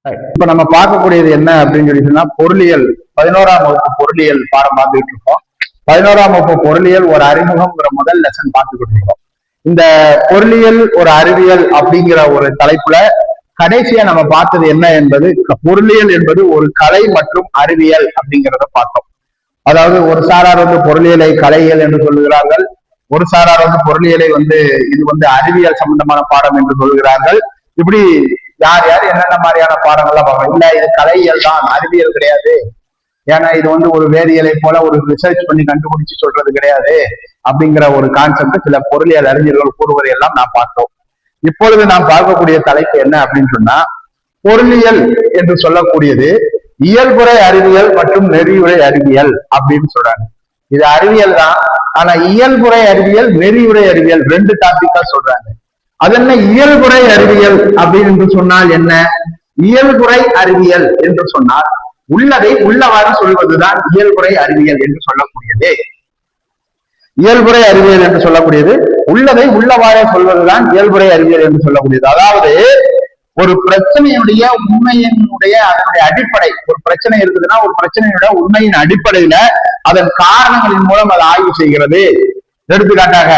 இப்ப நம்ம பார்க்கக்கூடியது என்ன அப்படின்னு சொல்லிட்டுன்னா பொருளியல் 11ஆம் வகுப்பு பொருளியல் பாடம் பார்த்துக்கிட்டு இருக்கோம். 11ஆம் வகுப்பு பொருளியல் ஒரு அறிமுகம்ங்கிற முதல் லெசன் பார்த்துக்கிட்டு இருக்கோம். இந்த பொருளியல் ஒரு அறிவியல் அப்படிங்கிற ஒரு தலைப்புல கடைசியா நம்ம பார்த்தது என்ன என்பது பொருளியல் என்பது ஒரு கலை மற்றும் அறிவியல் அப்படிங்கிறத பார்த்தோம். அதாவது ஒரு சாரார் பொருளியலை கலையியல் என்று சொல்லுகிறார்கள், ஒரு சாரார் பொருளியலை இது அறிவியல் சம்பந்தமான பாடம் என்று சொல்கிறார்கள். இப்படி யார் யார் என்னென்ன மாதிரியான பாடங்கள்லாம் பார்க்கணும். இல்ல இது கலையியல் தான், அறிவியல் கிடையாது, ஏன்னா இது ஒரு வேதியியலை போல ஒரு ரிசர்ச் பண்ணி கண்டுபிடிச்சு சொல்றது கிடையாது அப்படிங்கிற ஒரு கான்செப்ட் சில பொருளியல் அறிஞர்கள் கூறுவதை எல்லாம் நான் பார்த்தோம். இப்பொழுது நாம் பார்க்கக்கூடிய தலைப்பு என்ன அப்படின்னு சொன்னா, பொருளியல் என்று சொல்லக்கூடியது இயல்புறை அறிவியல் மற்றும் நெறியுறை அறிவியல் அப்படின்னு சொல்றாங்க. இது அறிவியல் தான், ஆனா இயல்புறை அறிவியல் நெறியுறை அறிவியல் ரெண்டு டாபிக்கா சொல்றாங்க. அது என்ன இயல்புறை அறிவியல் அப்படின்னு சொன்னால் என்ன? இயல்புறை அறிவியல் என்று சொன்னால் உள்ளதை உள்ளவாறு சொல்வதுதான் இயல்புறை அறிவியல் என்று சொல்லக்கூடியது. இயல்புறை அறிவியல் என்று சொல்லக்கூடியது உள்ளதை உள்ளவாறு சொல்வதுதான் இயல்புறை அறிவியல் என்று சொல்லக்கூடியது. அதாவது ஒரு பிரச்சனையுடைய உண்மையினுடைய அதனுடைய அடிப்படை, ஒரு பிரச்சனை இருக்குதுன்னா ஒரு பிரச்சனையுடைய உண்மையின் அடிப்படையில அதன் காரணங்களின் மூலம் அதை ஆய்வு செய்கிறது. எடுத்துக்காட்டாக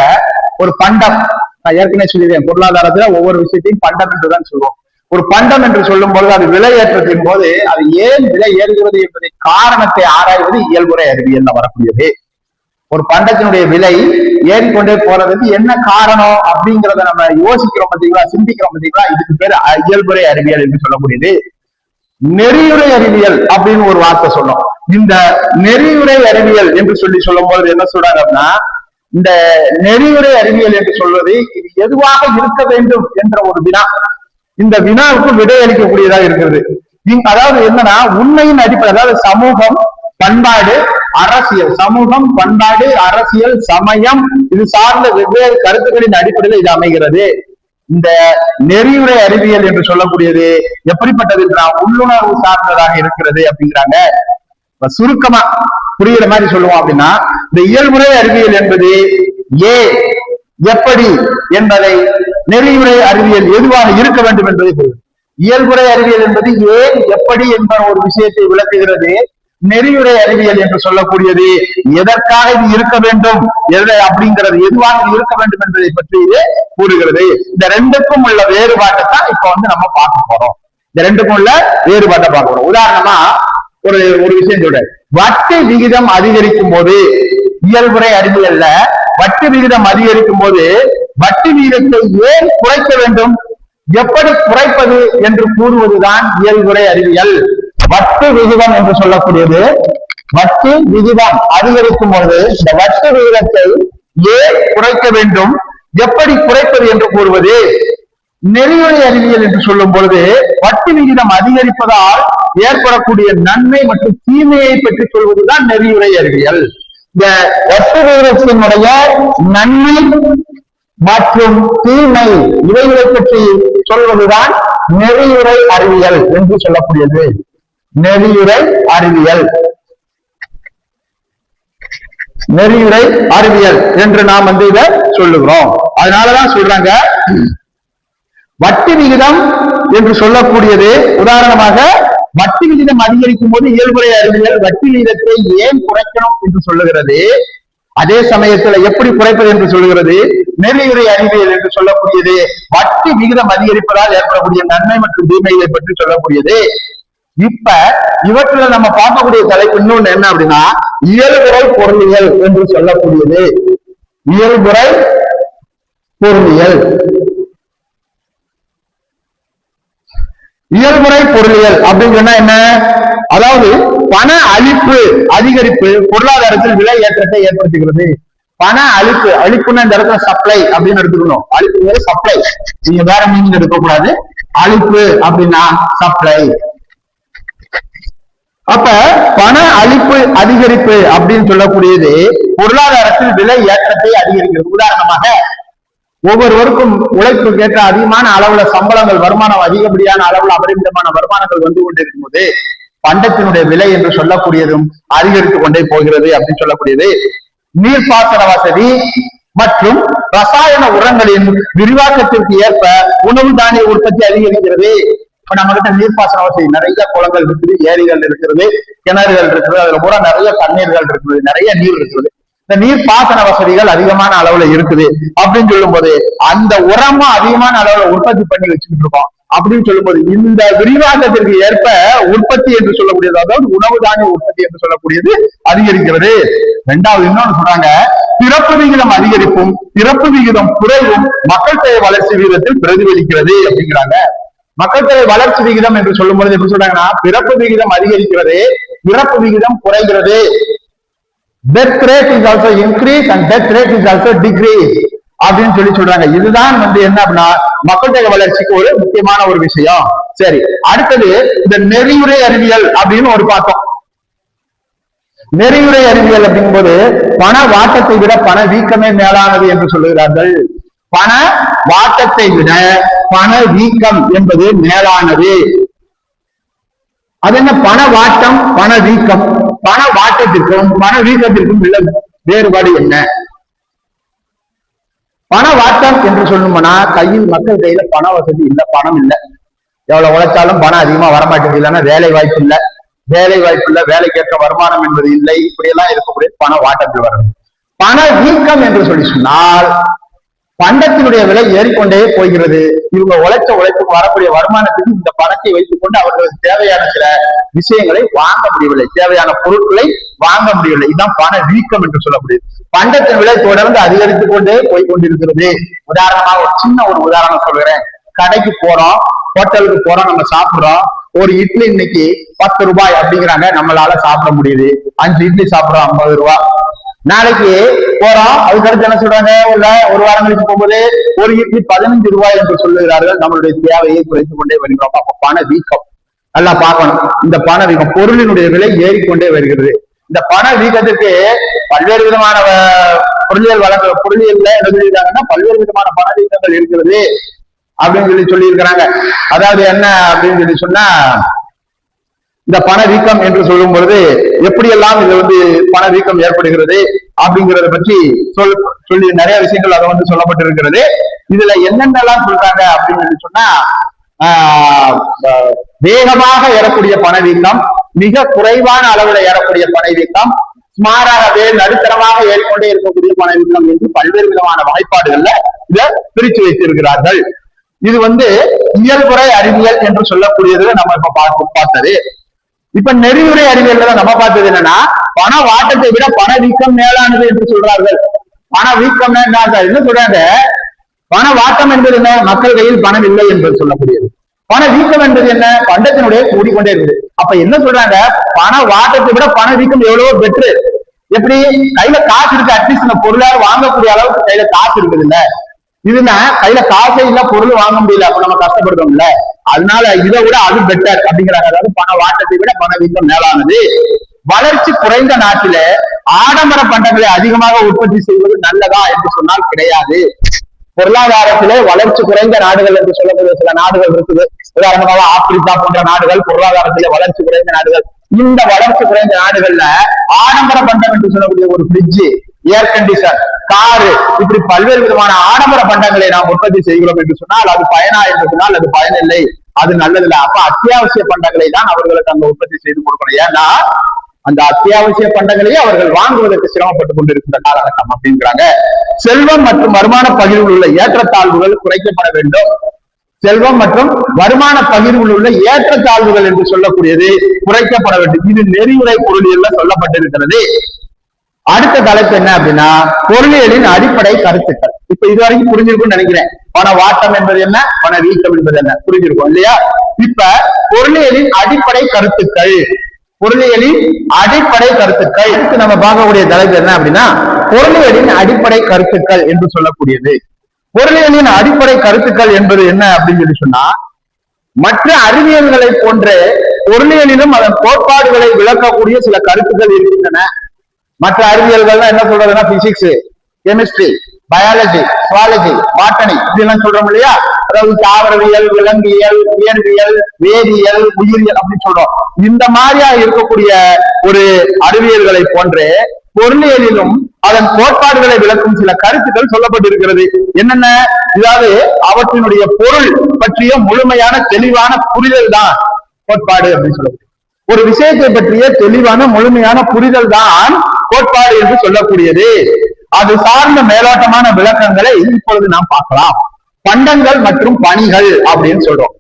ஒரு பண்டம், நான் ஏற்கனவே சொல்லிடுறேன், பொருளாதாரத்துல ஒவ்வொரு விஷயத்தையும் பண்டம் என்றுதான் சொல்லுவோம். ஒரு பண்டம் என்று சொல்லும் பொழுது அது விலை ஏற்றத்தின் போது அது ஏன் விலை ஏறுகிறது என்பதை காரணத்தை ஆராய்வது இயல்புறை அறிவியல் வரக்கூடியது. ஒரு பண்டத்தினுடைய விலை ஏறிக்கொண்டே போறதுக்கு என்ன காரணம் அப்படிங்கிறத நம்ம யோசிக்கிறோம் பார்த்தீங்களா, சிந்திக்கிறோம் பார்த்தீங்களா, இதுக்கு பேர் இயல்புறை அறிவியல் என்று சொல்லக்கூடியது. நெறியுறை அறிவியல் அப்படின்னு ஒரு வார்த்தை சொன்னோம். இந்த நெறியுறை அறிவியல் என்று சொல்லும் பொழுது என்ன சொல்றாங்க அப்படின்னா, இந்த நெறியுறை அறிவியல் என்று சொல்வது இது எதுவாக இருக்க வேண்டும் என்ற ஒரு வினா, இந்த வினாவுக்கு விடையளிக்கக்கூடியதாக இருக்கிறது. அதாவது என்னன்னா உண்மையின் அடிப்படை, அதாவது சமூகம், பண்பாடு, அரசியல், சமூகம், பண்பாடு, அரசியல், சமயம், இது சார்ந்த வெவ்வேறு கருத்துக்களின் அடிப்படையில் இது அமைகிறது. இந்த நெறியுறை அறிவியல் என்று சொல்லக்கூடியது எப்படிப்பட்டது? உள்ளுணர்வு சார்ந்ததாக இருக்கிறது அப்படிங்கிறாங்க. சுருக்கமா புரியுற மாதிரி சொல்லுவோம் அப்படின்னா, இந்த இயல்புறை அறிவியல் என்பது ஏன், எப்படி என்பதை நெறியுறை அறிவியல் எதுவாக இருக்க வேண்டும் என்பதை சொல்லுது. இயல்புறை அறிவியல் என்பது ஏன், எப்படி என்ற ஒரு விஷயத்தை விளக்குகிறது. நெறியுறை அறிவியல் என்று சொல்லக்கூடியது எதற்காக இது இருக்க வேண்டும், அப்படிங்கிறது எதுவாக இருக்க வேண்டும் என்பதை பற்றி இது கூறுகிறது. இந்த ரெண்டுக்கும் உள்ள வேறுபாட்டை தான் இப்ப நம்ம பார்க்க போறோம். இந்த ரெண்டுக்கும் உள்ள வேறுபாட்டை பார்க்க போறோம். உதாரணமா ஒரு விஷயம் சொல்றேன். வட்டி விகிதம் அதிகரிக்கும் போது, இயல்புறை அறிவியல்ல வட்டி விகிதம் அதிகரிக்கும் போது வட்டி விகிதத்தை ஏன் குறைக்க வேண்டும், எப்படி குறைப்பது என்று கூறுவதுதான் இயல்புறை அறிவியல். வட்டி விகிதம் என்று சொல்லக்கூடியது, வட்டி விகிதம் அதிகரிக்கும் போது இந்த வட்டி விகிதத்தை ஏன் குறைக்க வேண்டும், எப்படி குறைப்பது என்று கூறுவது. நெறியுறை அறிவியல் என்று சொல்லும் பொழுது வட்டி விகிதம் அதிகரிப்பதால் ஏற்படக்கூடிய நன்மை மற்றும் தீமையை பற்றி சொல்வதுதான் நெறியுறை அறிவியல். இந்த வட்டி விகிதத்தினுடைய நன்மை மற்றும் தீமை இவைகளை பற்றி சொல்வதுதான் நெறியுறை அறிவியல் என்று சொல்லக்கூடியது. நெறியுறை அறிவியல், நெறியுறை அறிவியல் என்று நாம் இதை சொல்லுகிறோம். அதனாலதான் சொல்றாங்க வட்டி விகிதம் என்று சொல்லக்கூடியது. உதாரணமாக வட்டி விகிதம் அதிகரிக்கும் போது இயல்புறை அறிவியல் வட்டி விகிதத்தை ஏன் குறைக்கணும் என்று சொல்லுகிறது. அதே சமயத்துல எப்படி குறைப்பது என்று சொல்லுகிறது நெறியுறை அறிவியல் என்று சொல்லக்கூடியது. வட்டி விகிதம் அதிகரிப்பதால் ஏற்படக்கூடிய நன்மை மற்றும் தீமைகளை பற்றி சொல்லக்கூடியது. இப்ப இவற்றுல நம்ம பார்க்கக்கூடிய தலைப்பு இன்னொன்னு என்ன அப்படின்னா, இயல்புறை பொருளியல் என்று சொல்லக்கூடியது. இயல்புறை பொருளியல், இயல்புறை பொருளியல் அப்படின்னு சொன்னா என்ன? அதாவது பண அளிப்பு அதிகரிப்பு பொருளாதாரத்தில் விலை ஏற்றத்தை ஏற்படுத்துகிறது. பண அளிப்பு, அளிப்புன்னா இந்த இடத்துல சப்ளை அப்படின்னு எடுத்துக்கணும். அளிப்பு சப்ளை, நீங்க வேற மீனிங் எடுக்கக்கூடாது. அளிப்பு அப்படின்னா சப்ளை. அப்ப பண அளிப்பு அதிகரிப்பு அப்படின்னு சொல்லக்கூடியது பொருளாதாரத்தில் விலை ஏற்றத்தை அதிகரிக்கிறது. உதாரணமாக ஒவ்வொருவருக்கும் உழைப்பு கேட்ட அதிகமான அளவுல சம்பளங்கள், வருமானம் அதிகப்படியான அளவுல அபரிமிதமான வருமானங்கள் வந்து கொண்டிருக்கும் போது பண்டத்தினுடைய விலை என்று சொல்லக்கூடியதும் அதிகரித்துக் கொண்டே போகிறது அப்படின்னு சொல்லக்கூடியது. நீர்ப்பாசன வசதி மற்றும் ரசாயன உரங்களின் விரிவாக்கத்திற்கு ஏற்ப உணவு தானிய உற்பத்தி அதிகரிக்கிறது. இப்ப நம்ம கிட்ட நீர்ப்பாசன வசதி நிறைய குளங்கள் இருக்குது, ஏரிகள் இருக்கிறது, கிணறுகள் இருக்குது, அதுல பூரா நிறைய தண்ணீர்கள் இருக்குது, நிறைய நீர் இருக்குது. இந்த நீர்ப்பாசன வசதிகள் அதிகமான அளவுல இருக்குது அப்படின்னு சொல்லும் போது அந்த உரமும் அதிகமான அளவுல உற்பத்தி பண்ணி வச்சுக்கிட்டு இருக்கோம் அப்படின்னு சொல்லும்போது இந்த விரிவாக்கத்திற்கு ஏற்ப உற்பத்தி என்று சொல்லக்கூடியது, அதாவது உணவு தானிய உற்பத்தி என்று சொல்லக்கூடியது அதிகரிக்கிறது. இரண்டாவது இன்னொன்னு சொல்றாங்க, பிறப்பு விகிதம் அதிகரிப்பும் பிறப்பு விகிதம் குறைவும் மக்கள் தொகை வளர்ச்சி விகிதத்தில் பிரதிபலிக்கிறது அப்படிங்கிறாங்க. மக்கள் தொகை வளர்ச்சி விகிதம் என்று சொல்லும் பொழுது எப்படி சொல்றாங்கன்னா, பிறப்பு விகிதம் அதிகரிக்கிறது, பிறப்பு விகிதம் குறைகிறது. Death rate is also increase and death rate is also decrease அப்படின்னு சொல்றாங்க. இதுதான் என்ன அப்படின்னா மக்கள் தொகை வளர்ச்சிக்கு ஒரு முக்கியமான ஒரு விஷயம். சரி, அடுத்தது இந்த நெறிமுறை அறிவியல் அப்படின்னு ஒரு பார்த்தோம். நெறிமுறை அறிவியல் அப்படிங்கும்போது பண வாட்டத்தை விட பண வீக்கமே மேலானது என்று சொல்லுகிறார்கள். பண வாட்டத்தை விட பண வீக்கம் என்பது மேலானது. அது என்ன பண வாட்டம் பண வீக்கம்? பண வாட்டத்திற்கும் பண வீக்கத்திற்கும் உள்ள வேறுபாடு என்ன? பண வாட்டம் என்று சொல்லணும்னா மக்கள் கையில பண வசதி இல்லை, பணம் இல்லை, எவ்வளவு உழைச்சாலும் பணம் அதிகமா வரமாட்டேங்குது, இல்லைன்னா வேலை வாய்ப்பு இல்லை, வேலைக்கேற்ற வருமானம் என்பது இல்லை, இப்படி எல்லாம் இருக்கக்கூடிய பண வாட்டத்தில் வரும். பண வீக்கம் என்று சொல்லி சொன்னால் பண்டத்தினுடைய விலை ஏறிக்கொண்டே போகிறது. இவங்க உழைப்புக்கு வரக்கூடிய வருமானத்துக்கு இந்த பணத்தை வைத்துக் கொண்டு அவர்களுக்கு தேவையான சில விஷயங்களை வாங்க முடியவில்லை, தேவையான பொருட்களை வாங்க முடியவில்லை. இதுதான் பண வீக்கம் என்று சொல்லக்கூடியது. பண்டத்தின் விலை தொடர்ந்து அதிகரித்துக் கொண்டே போய்கொண்டிருக்கிறது. உதாரணமாக ஒரு சின்ன உதாரணம் சொல்கிறேன். கடைக்கு போறோம், ஹோட்டலுக்கு போறோம், நம்ம சாப்பிடுறோம். ஒரு இட்லி இன்னைக்கு 10 ரூபாய் அப்படிங்கிறாங்க, நம்மளால சாப்பிட முடியுது. 5 இட்லி சாப்பிடுறோம், 50 ரூபாய். நாளைக்கு போறோம், அதுக்கடுத்து என்ன சொல்றாங்க, ஒரு வாரம் கழிச்சு போகும்போது ஒரு இட்லி 15 ரூபாய் என்று சொல்லுகிறார்கள். நம்மளுடைய தேவையை குறைத்துக் கொண்டே வருகிறோம். அப்ப பண வீக்கம் நல்லா பார்க்கணும். இந்த பண வீக்கம், பொருளினுடைய விலை ஏறிக்கொண்டே வருகிறது. இந்த பண வீக்கத்திற்கு பல்வேறு விதமான பொருளியல்ல என்ன சொல்லியிருக்காங்கன்னா பல்வேறு விதமான பண வீக்கங்கள் இருக்கிறது அப்படின்னு சொல்லியிருக்கிறாங்க. அதாவது என்ன அப்படின்னு சொன்னா, இந்த பண வீக்கம் என்று சொல்லும் பொழுது எப்படியெல்லாம் இது பண வீக்கம் ஏற்படுகிறது அப்படிங்கறத பற்றி சொல்லி நிறைய விஷயங்கள் அதை சொல்லப்பட்டிருக்கிறது. இதுல என்னென்னலாம் சொல்றாங்க அப்படின்னு சொன்னா, வேகமாக ஏறக்கூடிய பணவீக்கம், மிக குறைவான அளவுல ஏறக்கூடிய பணவீக்கம், சுமாராகவே நடுத்தரமாக ஏறிக்கொண்டே இருக்கக்கூடிய பணவீக்கம் என்று பல்வேறு விதமான வாய்ப்பாடுகள்ல இதை பிரித்து வைத்திருக்கிறார்கள். இது இயல்புறை அறிவியல் என்று சொல்லக்கூடியதுல நம்ம இப்ப பார்த்தது. இப்ப நெறிமுறை அறிவியல் நம்ம பார்த்தது என்னன்னா, பண வாட்டத்தை விட பண வீக்கம் மேலானது என்று சொல்றார்கள். பண வீக்கம் என்ன சொல்றாங்க, பண வாட்டம் என்பது என்ன, மக்கள் கையில் பணம் இல்லை என்பது சொல்லக்கூடியது. பண வீக்கம் என்பது என்ன, பண்டத்தினுடைய கூடிக்கொண்டே இருக்குது. அப்ப என்ன சொல்றாங்க, பண வாட்டத்தை விட பண வீக்கம் எவ்வளவோ பெட்ரு. எப்படி கையில காசு இருக்கு, அட்லீஸ்ட் இந்த பொருளால் வாங்கக்கூடிய அளவுக்கு கையில காசு இருக்குது இல்ல, இதுனா கையில காசே இல்ல, பொருள் வாங்க முடியல, அப்ப நம்ம கஷ்டப்படுறோம்ல, அதனால இதை விட அது பெட்டர் அப்படிங்கிறாங்க. அதாவது பண வாட்டத்தை விட பண வீக்கம் மேலானது. வளர்ச்சி குறைந்த நாட்டில ஆடம்பர பண்டங்களை அதிகமாக உற்பத்தி செய்வது நல்லதா என்று சொன்னால் கிடையாது. பொருளாதாரத்திலே வளர்ச்சி குறைந்த நாடுகள் என்று சொல்லக்கூடிய சில நாடுகள் இருக்குது. உதாரணமாக ஆப்பிரிக்கா போன்ற நாடுகள் பொருளாதாரத்திலே வளர்ச்சி குறைந்த நாடுகள். இந்த வளர்ச்சி குறைந்த நாடுகள்ல ஆடம்பர பண்டம் என்று சொல்லக்கூடிய ஒரு பிரிட்ஜ், ஏர் கண்டிஷன், காரு, இப்படி பல்வேறு விதமான ஆடம்பர பண்டங்களை நாம் உற்பத்தி செய்கிறோம் என்று சொன்னால் அது பயனா என்று சொன்னால் அது பயனில்லை, அது நல்லதில்லை. அப்ப அத்தியாவசிய பண்டங்களை தான் அவர்களுக்கு அங்க உற்பத்தி செய்து கொடுக்கணும். ஏன்னா அந்த அத்தியாவசிய பண்டங்களையே அவர்கள் வாங்குவதற்கு சிரமப்பட்டுக் கொண்டிருக்கின்ற காலகட்டம் அப்படிங்கிறாங்க. செல்வம் மற்றும் வருமான பகிர்வில் உள்ள ஏற்றத்தாழ்வுகள் குறைக்கப்பட வேண்டும். செல்வம் மற்றும் வருமான பகிர்வில் உள்ள ஏற்றத்தாழ்வுகள் என்று சொல்லக்கூடியது குறைக்கப்பட வேண்டும். இது நெறிமுறை பொருளியல்ல சொல்லப்பட்டிருக்கிறது. அடுத்த தலைப்பு என்ன அப்படின்னா, பொருளியலின் அடிப்படை கருத்துக்கள். இப்ப இதுவரைக்கும் புரிஞ்சிருக்கும்னு நினைக்கிறேன். பண வாட்டம் என்பது என்ன, பண வீக்கம் என்பது என்ன புரிஞ்சிருக்கும் இல்லையா? இப்ப பொருளியலின் அடிப்படை கருத்துக்கள், பொருளியலின் அடிப்படை கருத்துக்கள் நம்ம பார்க்கக்கூடிய தலைப்பு என்ன அப்படின்னா, பொருளியலின் அடிப்படை கருத்துக்கள் என்று சொல்லக்கூடியது. பொருளியலின் அடிப்படை கருத்துக்கள் என்பது என்ன அப்படின்னு சொன்னா, மற்ற அறிவியல்களை போன்ற பொருளியலிலும் அதன் கோட்பாடுகளை விளக்கக்கூடிய சில கருத்துக்கள் இருக்கின்றன. மற்ற அறிவியல்கள் என்ன சொல்றதுன்னா, physics, chemistry, biology, zoology, botany இப்படிலாம் சொல்றோம் இல்லையா? அதாவது தாவரவியல், விலங்கியல், இயற்பியல், வேதியியல், உயிரியல் அப்படின்னு சொல்றோம். இந்த மாதிரியா இருக்கக்கூடிய ஒரு அறிவியல்களை போன்று பொருளியலிலும் அதன் கோட்பாடுகளை விளக்கும் சில கருத்துக்கள் சொல்லப்பட்டிருக்கிறது. என்னென்ன? இதாவது அவற்றினுடைய பொருள் பற்றிய முழுமையான தெளிவான புரிதல் தான் கோட்பாடு அப்படின்னு சொல்லக்கூடிய ஒரு விஷயத்தை பற்றிய தெளிவான முழுமையான புரிதல் தான் கோட்பாடு என்று சொல்லக்கூடியது. அது சார்ந்த மேலோட்டமான விளக்கங்களை இப்பொழுது நாம் பார்க்கலாம். பண்டங்கள் மற்றும் பணிகள் அப்படின்னு சொல்றோம்.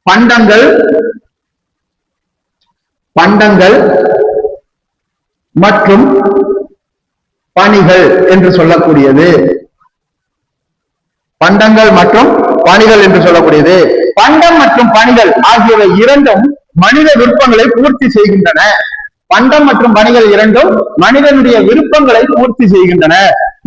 பண்டங்கள் மற்றும் பணிகள் என்று சொல்லக்கூடியது. பண்டங்கள் மற்றும் பணிகள் என்று சொல்லக்கூடியது. பண்டம் மற்றும் பணிகள் ஆகியவை இரண்டும் மனித விருப்பங்களை பூர்த்தி செய்கின்றன. பண்டம் மற்றும் பணிகள் இரண்டும் மனிதனுடைய விருப்பங்களை பூர்த்தி செய்கின்றன.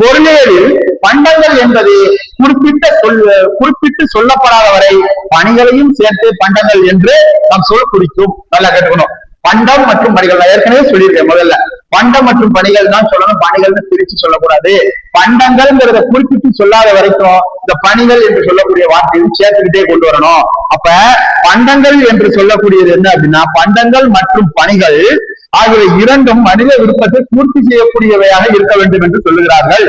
பொருளியலில் பண்டங்கள் என்பது குறிப்பிட்டு சொல்லப்படாத வரை பணிகளையும் சேர்த்து பண்டங்கள் என்று நாம் சொல் குறிக்கும். நல்லா கேட்டுக்கணும். பண்டம் மற்றும் பணிகள் நான் ஏற்கனவே சொல்லியிருக்கேன். முதல்ல பண்டம் மற்றும் பணிகள் தான் சொல்லணும், பணிகள்னு பிரிச்சு சொல்லக்கூடாது. பண்டங்கள்ங்கிறத குறிப்பிட்டு சொல்லாத வரைக்கும் இந்த பணிகள் என்று சொல்லக்கூடிய வார்த்தையும் சேர்த்துக்கிட்டே கொண்டு வரணும். அப்ப பண்டங்கள் என்று சொல்லக்கூடியது என்ன அப்படின்னா, பண்டங்கள் மற்றும் பணிகள் ஆகியவை இரண்டும் மனித விருப்பத்தை பூர்த்தி செய்யக்கூடியவையாக இருக்க வேண்டும் என்று சொல்லுகிறார்கள்.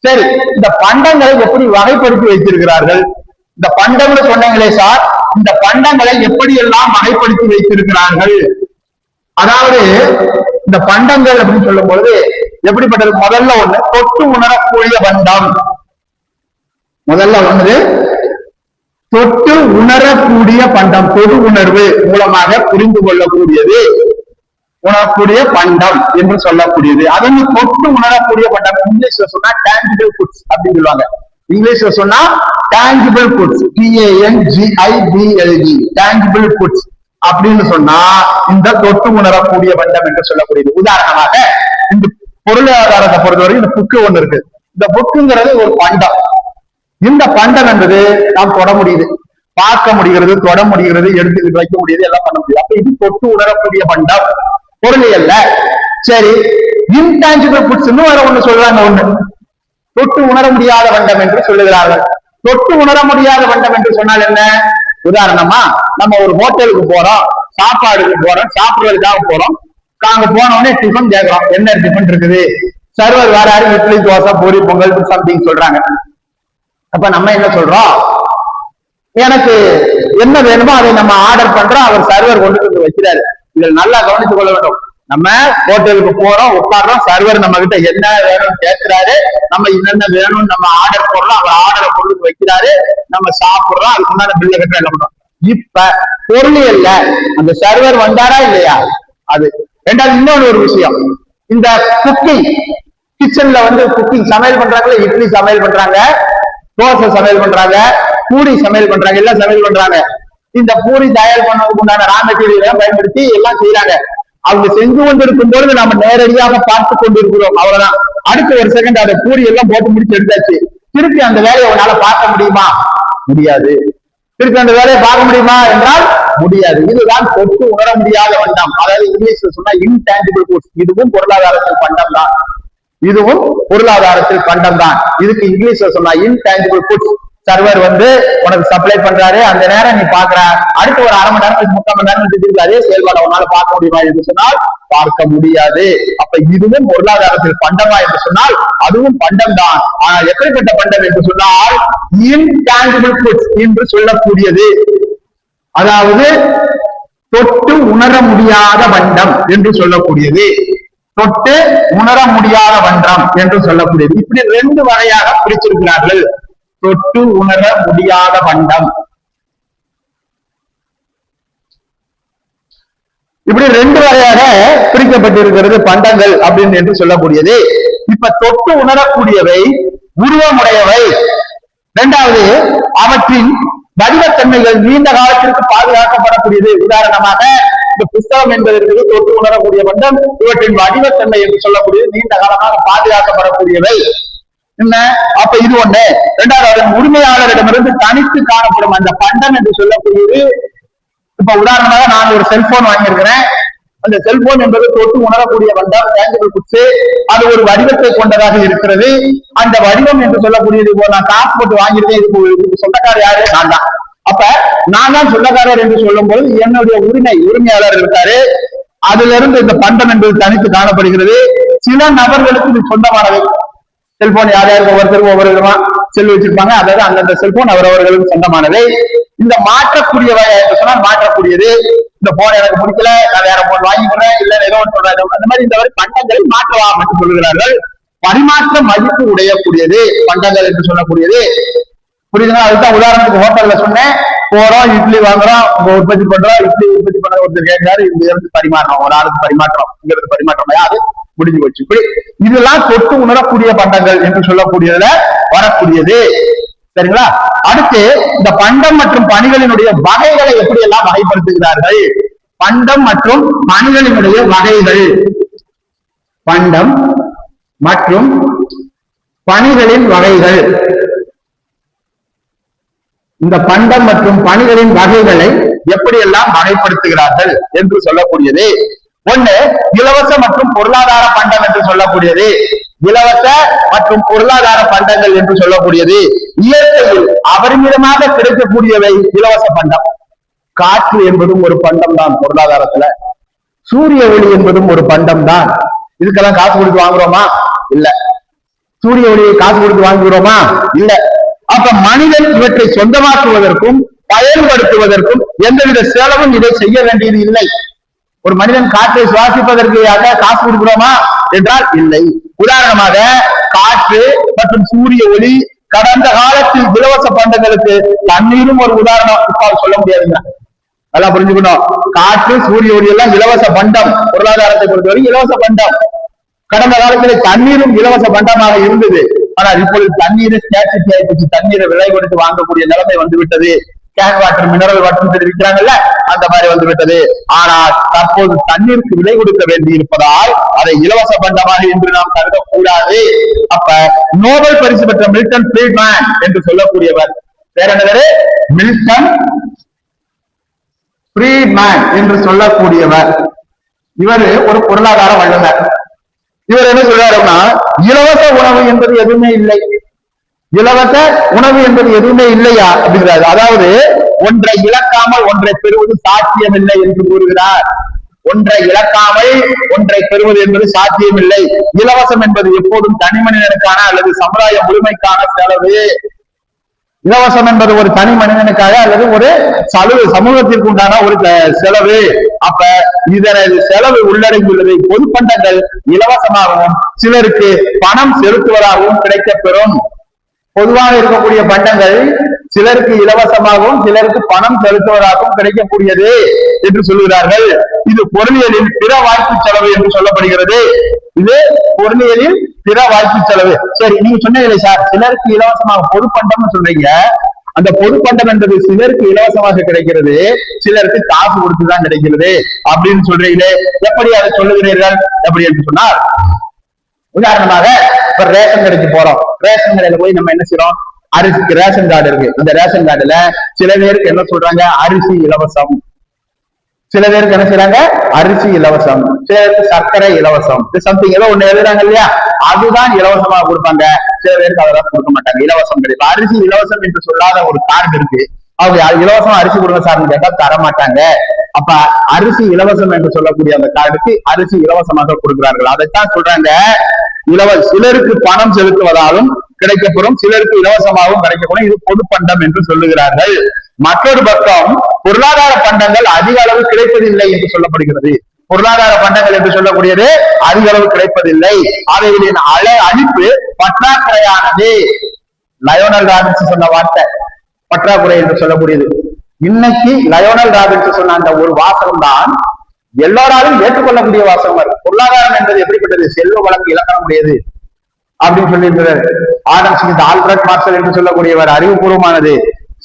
சரி, இந்த பண்டங்களை எப்படி வகைப்படுத்தி வைத்திருக்கிறார்கள்? இந்த பண்டம்னு சொன்னீங்களே சார், இந்த பண்டங்களை எப்படி எல்லாம் வகைப்படுத்தி வைத்திருக்கிறார்கள்? அதாவது இந்த பண்டங்கள் அப்படின்னு சொல்லும் பொழுது எப்படிப்பட்டது? முதல்ல ஒண்ணு தொட்டு உணரக்கூடிய பண்டம். முதல்ல ஒன்று தொட்டு உணரக்கூடிய பண்டம், தொடு உணர்வு மூலமாக புரிந்து கொள்ளக்கூடியது உணரக்கூடிய பண்டம் என்று சொல்லக்கூடியது. அது தொட்டு உணரக்கூடிய பண்டம். இங்கிலீஷ்ல சொன்னா tangible goods அப்படின்னு சொல்லுவாங்க. இங்கிலீஷ்ல சொன்னா tangible goods, TANGIBLE, tangible goods அப்படின்னு சொன்னா இந்த தொட்டு உணரக்கூடிய பண்டம் என்று சொல்லக்கூடியது. உதாரணமாக இந்த பொருளாதாரத்தை பொறுத்தவரை இந்த புக்கு ஒண்ணு இருக்கு. இந்த புக்குங்கிறது ஒரு பண்டம். இந்த பண்டம் என்பது நாம் தொட முடியுது, பார்க்க முடிகிறது, தொட முடிகிறது, எடுத்துக்கிட்டு வைக்க முடியுது, எல்லாம் பண்ண முடியும். அப்ப இது தொட்டு உணரக்கூடிய பண்டம், பொருளியல்ல. சரி, இன்டான்ஜிபிள் குட்ஸ்ன்னு வேற ஒண்ணு சொல்றாங்க. ஒண்ணு தொட்டு உணர முடியாத பண்டம் என்று சொல்லுகிறார்கள். தொட்டு உணர முடியாத பண்டம் என்று சொன்னால் என்ன? உதாரணமா நம்ம ஒரு ஹோட்டலுக்கு போறோம், சாப்பாடுக்கு போறோம், சாப்பிடுறதுக்காக போறோம். அங்க போன உடனே டிஃபன் கேட்கிறோம், என்ன டிஃபன் இருக்குது? சர்வர் வேற யாரும் இட்லி, தோசை, பூரி, பொங்கல் சம்திங் சொல்றாங்க. அப்ப நம்ம என்ன சொல்றோம்? எனக்கு என்ன வேணுமோ அதை நம்ம ஆர்டர் பண்றோம், அவர் சர்வர் கொண்டு வந்து வைக்கிறாரு. இதில் நல்லா கவனித்துக் கொள்ள வேண்டும். நம்ம ஹோட்டலுக்கு போறோம், உட்கார்றோம், சர்வர் நம்ம கிட்ட என்ன வேணும்னு கேட்கிறாரு, நம்ம என்னென்ன வேணும்னு நம்ம ஆர்டர் போடுறோம், அவர் ஆர்டரை கொண்டு வைக்கிறாரு, நம்ம சாப்பிடுறோம், அதுக்கு முன்னாடி பில்ல கட்ட என்ன பண்றோம். இப்ப பொருளியல்ல அந்த சர்வர் வந்தாரா இல்லையா? அது ரெண்டாவது. இன்னொரு ஒரு விஷயம், இந்த குக்கிங், கிச்சன்ல வந்து குக்கிங் சமையல் பண்றாங்களே, இட்லி சமையல் பண்றாங்க, தோசை சமையல் பண்றாங்க, பூரி சமையல் பண்றாங்க, எல்லாம் சமையல் பண்றாங்க. இந்த பூரி தயார் பண்ணதுக்கு உண்டான ரா மெட்டீரியல் பயன்படுத்தி எல்லாம் செய்யறாங்க. அவங்க செஞ்சு கொண்டிருக்கும் பொழுது நாம நேரடியாக பார்த்து கொண்டிருக்கிறோம், அவ்வளவுதான். அடுத்த ஒரு செகண்ட் அதை பூரி எல்லாம் போட்டு முடிச்சு எடுத்தாச்சு. திருப்பி அந்த வேலையை உன்னால பார்க்க முடியுமா? முடியாது. திருப்பி அந்த வேலையை பார்க்க முடியுமா என்றால் முடியாது. இதுதான் தொட்டு உணர முடியாத பண்டம். அதாவது இங்கிலீஷ்ல சொன்னா இன்டான்ஜிபிள் கூட்ஸ். இதுவும் பொருளாதாரத்தில் பண்டம் தான். இதுவும் பொருளாதாரத்தில் பண்டம் தான். இதுக்கு இங்கிலீஷ்ல சொன்னா இன்டான்ஜிபிள் கூட்ஸ். சர்வர் வந்து உனக்கு சப்ளை பண்றாரு, அந்த நேரம் நீ பாக்குற, அடுத்த ஒரு அரை மணி நேரம் 3/4 மணி நேரம் திருப்பி அதே செயல்பாடு உன்னால பார்க்க முடியுமா என்று சொன்னால் பார்க்க முடியாது. அப்ப இதுவும் பொருளாதாரத்தில் பண்டமா என்று சொன்னால் அதுவும் பண்டம் தான். ஆனால் எப்படிப்பட்ட பண்டம் என்று சொன்னால் இன்டான்ஜிபிள் கூட்ஸ் என்று சொல்லக்கூடியது. அதாவது தொட்டு உணர முடியாத பண்டம் என்று சொல்லக்கூடியது. தொட்டு உணர முடியாத பண்டம் என்று சொல்லக்கூடியது. இப்படி ரெண்டு வகையாக பிரிச்சிருக்கிறார்கள். தொட்டு உணர முடியாத பண்டம், இப்படி ரெண்டு வகையாக பிரிக்கப்பட்டிருக்கிறது பண்டங்கள் அப்படின்னு என்று சொல்லக்கூடியது. இப்ப தொட்டு உணரக்கூடியவை உருவமுடையவை. இரண்டாவது, அவற்றின் வடிவத்தன்மைகள் நீண்ட காலத்திற்கு பாதுகாக்கப்படக்கூடியது. உதாரணமாக இந்த புஸ்தகம் என்பதற்கு தொட்டு உணரக்கூடிய பண்டம், இவற்றின் வடிவத்தன்மை என்று சொல்லக்கூடியது நீண்ட காலமாக பாதுகாக்கப்படக்கூடியவை. என்ன? அப்ப இது ஒண்ணு. இரண்டாவது, உரிமையாளரிடமிருந்து தனித்து காணப்படும் அந்த பண்டம் என்று சொல்லக்கூடியது. இப்ப உதாரணமாக நான் ஒரு செல்போன் வாங்கியிருக்கிறேன். அந்த செல்போன் என்பது தொட்டு உணரக்கூடிய பண்டம், tangible goods. அது ஒரு வடிவத்தை கொண்டதாக இருக்கிறது. அந்த வடிவம் என்று சொல்லக்கூடியது, இப்போ நான் காசு போட்டு வாங்கியிருக்கேன், இதுக்கு சொந்தக்காரர் யாரு? நான் தான். அப்ப நான் தான் சொந்தக்காரர் என்று சொல்லும் போது என்னுடைய உரிமையாளர் இருக்காரு. அதுல இருந்து இந்த பண்டம் என்பது தனித்து காணப்படுகிறது. சில நபர்களுக்கு இது சொந்தமானவை. செல்போன் யார் யாருக்கு ஒவ்வொருத்தருக்கும் ஒவ்வொரு விதமா செல் வச்சிருப்பாங்க. அதாவது அந்தந்த செல்போன் அவரவர்களுக்கு சொந்தமானவை. இந்த மாற்றக்கூடியவை என்று சொன்னால் மாற்றக்கூடியது. இந்த போன் எனக்கு பிடிக்கல, நான் வேற போன் வாங்கிக்கிறேன், இல்ல ஏதோ ஒன்று சொல்றேன், அந்த மாதிரி இந்த பண்டங்களை மாற்றலாம் என்று சொல்லுகிறார்கள். பரிமாற்ற மதிப்பு உடையக்கூடியது பண்டங்கள் என்று சொல்லக்கூடியது. புரியுதுங்களா? அதுதான் உதாரணத்துக்கு ஹோட்டல்ல சொன்னேன், போறோம் இட்லி வாங்குறோம், உற்பத்தி பண்றோம், இட்லி உற்பத்தி பண்ற ஒருத்தர் கேட்கிறாரு, இங்க இருந்து பரிமாற்றம், ஒரு ஆளுக்கு பரிமாற்றம், இங்க இருந்து பரிமாற்றம், யாரு முடிஞ்சு போச்சு. இப்படி இதெல்லாம் தொட்டு உணரக்கூடிய பண்டங்கள் என்று சொல்லக்கூடியதுல வரக்கூடியது. சரிங்களா? அடுத்து இந்த பண்டம் மற்றும் பணிகளினுடைய வகைகளை எப்படி எல்லாம் வகைப்படுத்துகிறார்கள்? பண்டம் மற்றும் பணிகளினுடைய வகைகள். பண்டம் மற்றும் பணிகளின் வகைகள். இந்த பண்டம் மற்றும் பணிகளின் வகைகளை எப்படியெல்லாம் வகைப்படுத்துகிறார்கள் என்று சொல்லக்கூடியது. ஒண்ணு, இலவச மற்றும் பொருளாதார பண்டம் என்று சொல்லக்கூடியது. இலவச மற்றும் பொருளாதார பண்டங்கள் என்று சொல்லக்கூடியது. இயற்கையில் அபரிமிதமாக கிடைக்கக்கூடியவை இலவச பண்டம். காற்று என்பதும் ஒரு பண்டம் தான் பொருளாதாரத்துல. சூரிய ஒளி என்பதும் ஒரு பண்டம் தான். இதுக்கெல்லாம் காசு கொடுத்து வாங்குறோமா? இல்ல. சூரிய ஒளியை காசு கொடுத்து வாங்குகிறோமா? இல்ல. அப்ப மனிதன் இவற்றை சொந்தமாக்குவதற்கும் பயன்படுத்துவதற்கும் எந்தவித செலவும் இதை செய்ய வேண்டியது இல்லை. ஒரு மனிதன் காற்றை சுவாசிப்பதற்கு காசு கொடுக்கிறோமா என்றால் இல்லை. உதாரணமாக காற்று மற்றும் சூரிய ஒளி கடந்த காலத்தில் இலவச பண்டங்களுக்கு தண்ணீரும் ஒரு உதாரணம் சொல்ல முடியாதுங்க. நல்லா புரிஞ்சுக்கணும். காற்று சூரிய ஒளி எல்லாம் இலவச பண்டம், பொருளாதாரத்தை பொறுத்தவரை இலவச பண்டம். கடந்த காலத்திலே தண்ணீரும் இலவச பண்டமாக இருந்தது. ஆனால் இப்பொழுது தண்ணீரை ஸ்கேர்சிட்டி ஆயிடுச்சு. தண்ணீரை விலை கொடுத்து வாங்கக்கூடிய நிலைமை வந்துவிட்டது. கேன் வாட்டர், மினரல் வாட்டர் விற்கிறாங்கல்ல, அந்த மாதிரி வந்து விட்டது. ஆனால் தற்போது தண்ணீருக்கு விலை கொடுக்க வேண்டி இருப்பதால் அதை இலவச பண்டமாக என்று நாம் கருதக்கூடாது. அப்ப நோபல் பரிசு பெற்ற மில்டன் ஃப்ரீட்மேன் என்று சொல்லக்கூடியவர், வேற என்னது? மில்டன் ஃப்ரீட்மேன் என்று சொல்லக்கூடியவர். இவர் ஒரு பொருளாதார வல்லுநர். இவர் என்ன சொல்றாருன்னா, இலவச உணவு என்பது எதுவுமே இல்லை. இலவச உணவு என்பது எதுவுமே இல்லையா அப்படிங்கிறாரு. அதாவது ஒன்றை இழக்காமல் ஒன்றை பெறுவது சாத்தியமில்லை என்று கூறுகிறார். ஒன்றை இழக்காமல் ஒன்றை பெறுவது என்பது சாத்தியமில்லை. இலவசம் என்பது எப்போதும் தனி மனிதனுக்கான அல்லது சமுதாய முழுமைக்கான செலவு. இலவசம் என்பது ஒரு தனி மனிதனுக்காக அல்லது ஒரு சமூகத்திற்கு உண்டான ஒரு செலவு. அப்ப இதனது செலவு உள்ளடங்கியுள்ளதை பொது பண்டங்கள் இலவசமாகவும் சிலருக்கு பணம் செலுத்துவதாகவும் கிடைக்கப்பெறும். பொதுவாக இருக்கக்கூடிய பண்டங்கள் சிலருக்கு இலவசமாகவும் சிலருக்கு பணம் செலுத்துவதாகவும் கிடைக்கக்கூடியது என்று சொல்லுகிறார்கள். இது பொருளியலில் பிற வாய்ப்பு செலவு என்று சொல்லப்படுகிறது. இது பொருளியலில் பிற வாய்ப்பு செலவு. சரி, நீங்க சொன்னீங்களே சார், சிலருக்கு இலவசமாக பொது பண்டம்னு சொல்றீங்க. அந்த பொது பண்டம் என்பது சிலருக்கு இலவசமாக கிடைக்கிறது, சிலருக்கு காசு கொடுத்துதான் கிடைக்கிறது அப்படின்னு சொல்றீங்களே, எப்படி அதை சொல்லுகிறீர்கள்? எப்படி என்று சொன்னால், உதாரணமாக இப்ப ரேஷன் கடைக்கு போறோம். ரேஷன் கடையில போய் நம்ம என்ன செய்யறோம்? அரிசிக்கு ரேஷன் கார்டு இருக்கு. அந்த ரேஷன் கார்டுல சில பேருக்கு என்ன சொல்றாங்க? அரிசி இலவசம். சில பேருக்கு என்ன செய்யறாங்க? அரிசி இலவசம். சில பேருக்கு சர்க்கரை இலவசம். சம்திங் ஏதோ ஒண்ணு எழுதுறாங்க இல்லையா, அதுதான் இலவசமாக கொடுப்பாங்க. சில பேருக்கு அதெல்லாம் கொடுக்க மாட்டாங்க, இலவசம் கிடையாது. அரிசி இலவசம் என்று சொல்லாத ஒரு கார்டு இருக்கு. அவங்க இலவசம் அரிசி கொடுங்க சார்னு கேட்டா தர மாட்டாங்க. அப்ப அரிசி இலவசம் என்று சொல்லக்கூடிய அந்த கார்டுக்கு அரிசி இலவசமாக கொடுக்கிறார்கள். அதைத்தான் சொல்றாங்க, சிலருக்கு பணம் செலுத்துவதாலும் கிடைக்கப்படும், சிலருக்கு இலவசமாகவும் கிடைக்கப்படும். இது பொது பண்டம் என்று சொல்லுகிறார்கள். மற்றொரு பக்கம் பொருளாதார பண்டங்கள் அதிக அளவு கிடைப்பதில்லை என்று சொல்லப்படுகிறது. பொருளாதார பண்டங்கள் என்று சொல்லக்கூடியது அதிக அளவு கிடைப்பதில்லை. அவைகளின் அழிப்பு பற்றாக்குறையானது. லயோனல் ராபின்ஸ் சொன்ன வார்த்தை பற்றாக்குறை என்று சொல்லக்கூடியது. இன்னைக்கு லயோனல் ராபின்ஸ் சொன்ன அந்த ஒரு வாசகம் தான் எல்லாராலும் ஏற்றுக்கொள்ளக்கூடிய வாசகம். பொருளாதாரம் என்பது எப்படிப்பட்டது? செல்வ வளர்ச்சி இலக்கணம் உடையது அப்படின்னு சொல்லியிருக்கிறார் ஆடம் ஸ்மித். ஆல்பர்ட் மார்ஷல் என்று சொல்லக்கூடியவர் அறிவுபூர்வமானது,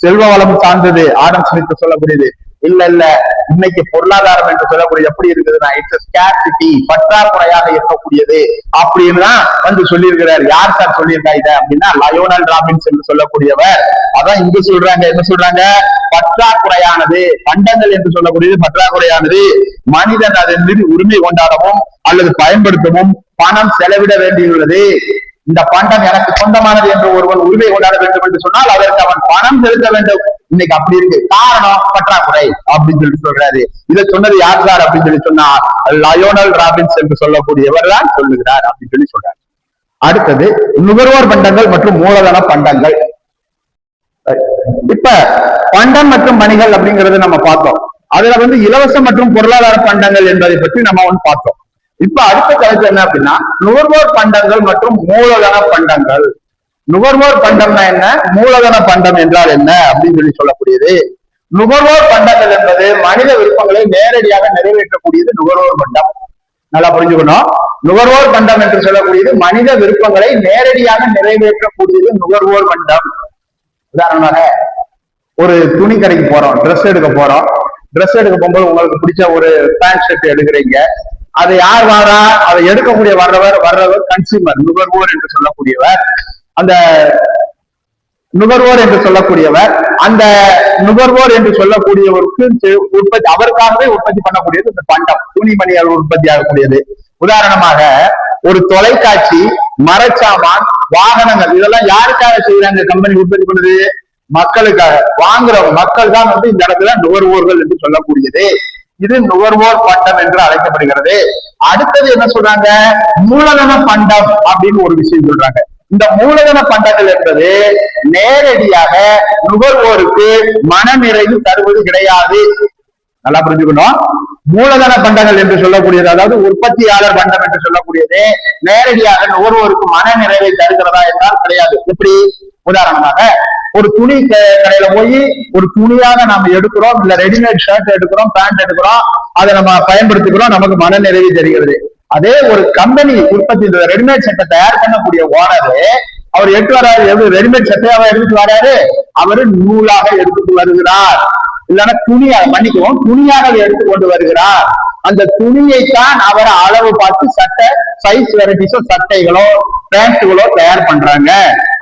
செல்வ வளம் சார்ந்தது ஆடம் ஸ்மித் சொல்லக்கூடியது. இல்ல இன்னைக்கு பொருளாதாரம் என்று சொல்லக்கூடியது எப்படி இருக்குதுன்னா, இட்ஸ் ஸ்கேர்சிட்டி, பற்றாக்குறையாக இருக்கக்கூடியது அப்படின்னு தான் வந்து சொல்லியிருக்கிறார். யார் சார் சொல்லியிருக்கா இத அப்படின்னா, லயோனல் ராபின்ஸ் என்று சொல்லக்கூடியவர். அதான் இங்க சொல்றாங்க, என்ன சொல்றாங்க? பற்றாக்குறையானது, பண்டங்கள் என்று சொல்லக்கூடியது பற்றாக்குறையானது. மனிதன் அதன் மீது உரிமை கொண்டாடவும் அல்லது பயன்படுத்தவும் பணம் செலவிட வேண்டியுள்ளது. இந்த பண்டம் எனக்கு சொந்தமானது என்று ஒருவன் உரிமை கொண்டாட வேண்டும் என்று சொன்னால் அதற்கு அவன் பணம் செலுத்த வேண்டும். இன்னைக்கு அப்படி இருக்கு. காரணம் பற்றாக்குறை அப்படின்னு சொல்லி சொல்றாரு. இதை சொன்னது யார் சார் அப்படின்னு சொல்லி சொன்னா லயோனல் ராபின்ஸ் என்று சொல்லக்கூடியவர் தான் சொல்லுகிறார் அப்படின்னு சொல்லி சொல்றாரு. அடுத்தது நுகர்வோர் பண்டங்கள் மற்றும் மூலதன பண்டங்கள். இப்ப பண்டம் மற்றும் பணிகள் அப்படிங்கறது நம்ம பார்த்தோம். அதுல இலவச மற்றும் பொருளாதார பண்டங்கள் என்பதை பற்றி நம்ம பார்த்தோம். இப்ப அடுத்த கருத்து என்ன அப்படின்னா நுகர்வோர் பண்டங்கள் மற்றும் மூலதன பண்டங்கள். நுகர்வோர் பண்டம்னா என்ன, மூலதன பண்டம் என்றால் என்ன அப்படின்னு சொல்லக்கூடியது. நுகர்வோர் பண்டங்கள் என்பது மனித விருப்பங்களை நேரடியாக நிறைவேற்றக்கூடியது நுகர்வோர் பண்டம். நல்லா புரிஞ்சுக்கணும். நுகர்வோர் பண்டம் என்று சொல்லக்கூடியது மனித விருப்பங்களை நேரடியாக நிறைவேற்றக்கூடியது நுகர்வோர் பண்டம். உதாரணமாக ஒரு துணி கடைக்கு போறோம், ட்ரெஸ் எடுக்க போறோம். ட்ரெஸ் எடுக்க போகும்போது உங்களுக்கு பிடிச்ச ஒரு பேண்ட் ஷர்ட் எடுக்கிறீங்க. அதை யார் வாரா, அதை எடுக்கக்கூடிய வர்றவர் கன்சியூமர், நுகர்வோர் என்று சொல்லக்கூடியவர். அந்த நுகர்வோர் என்று சொல்லக்கூடியவர் அந்த நுகர்வோர் என்று சொல்லக்கூடியவருக்கு உற்பத்தி, அவருக்காகவே உற்பத்தி பண்ணக்கூடியது இந்த பண்டம், துணிமணிகள் உற்பத்தி ஆகக்கூடியது. உதாரணமாக ஒரு தொலைக்காட்சி, மரச்சாமான், வாகனங்கள், இதெல்லாம் யாருக்காக செய்யறாங்க? கம்பெனி உற்பத்தி பண்ணுது மக்களுக்காக. வாங்குறவங்க மக்கள் தான் இந்த இடத்துல நுகர்வோர்கள் என்று சொல்லக்கூடியது. இது நுகர்வோர் பண்டம் என்று அழைக்கப்படுகிறது. அடுத்தது என்ன சொல்றாங்க? மூலதன பண்டம் அப்படின்னு ஒரு விஷயம் சொல்றாங்க. இந்த மூலதன பண்டங்கள் என்பது நேரடியாக நுகர்வோருக்கு மன நிறைவு தருவது கிடையாது. நல்லா புரிஞ்சுக்கணும். மூலதன பண்டங்கள் என்று சொல்லக்கூடியது, அதாவது உற்பத்தியாளர் பண்டம் என்று சொல்லக்கூடியது நேரடியாக நுகர்வோருக்கு மன நிறைவை தருகிறதா என்றால் கிடையாது. எப்படி? உதாரணமாக ஒரு துணி கடையில போய் ஒரு துணியாக நாம எடுக்கிறோம், இல்ல ரெடிமேட் ஷர்ட் எடுக்கிறோம், பேண்ட் எடுக்கிறோம், அதை நம்ம பயன்படுத்திக்கிறோம், நமக்கு மன நிறைவு தெரிகிறது. அதே ஒரு கம்பெனி உற்பத்தி ரெடிமேட் சட்டை தயார் பண்ணக்கூடிய ஓனரு அவர் எடுத்து வராரு, ரெடிமேட் சட்டையாவா எடுத்துட்டு வராரு, அவரு நூலாக எடுத்துட்டு வருகிறார், இல்லைன்னா துணியாக மன்னிக்கவும் துணியாக எடுத்து கொண்டு வருகிறார். அந்த துணியைத்தான் அவர் அளவு பார்த்து சட்டை சைஸ் வெரைட்டிஸோ சட்டைகளோ பேண்ட்டுகளோ தயார் பண்றாங்க.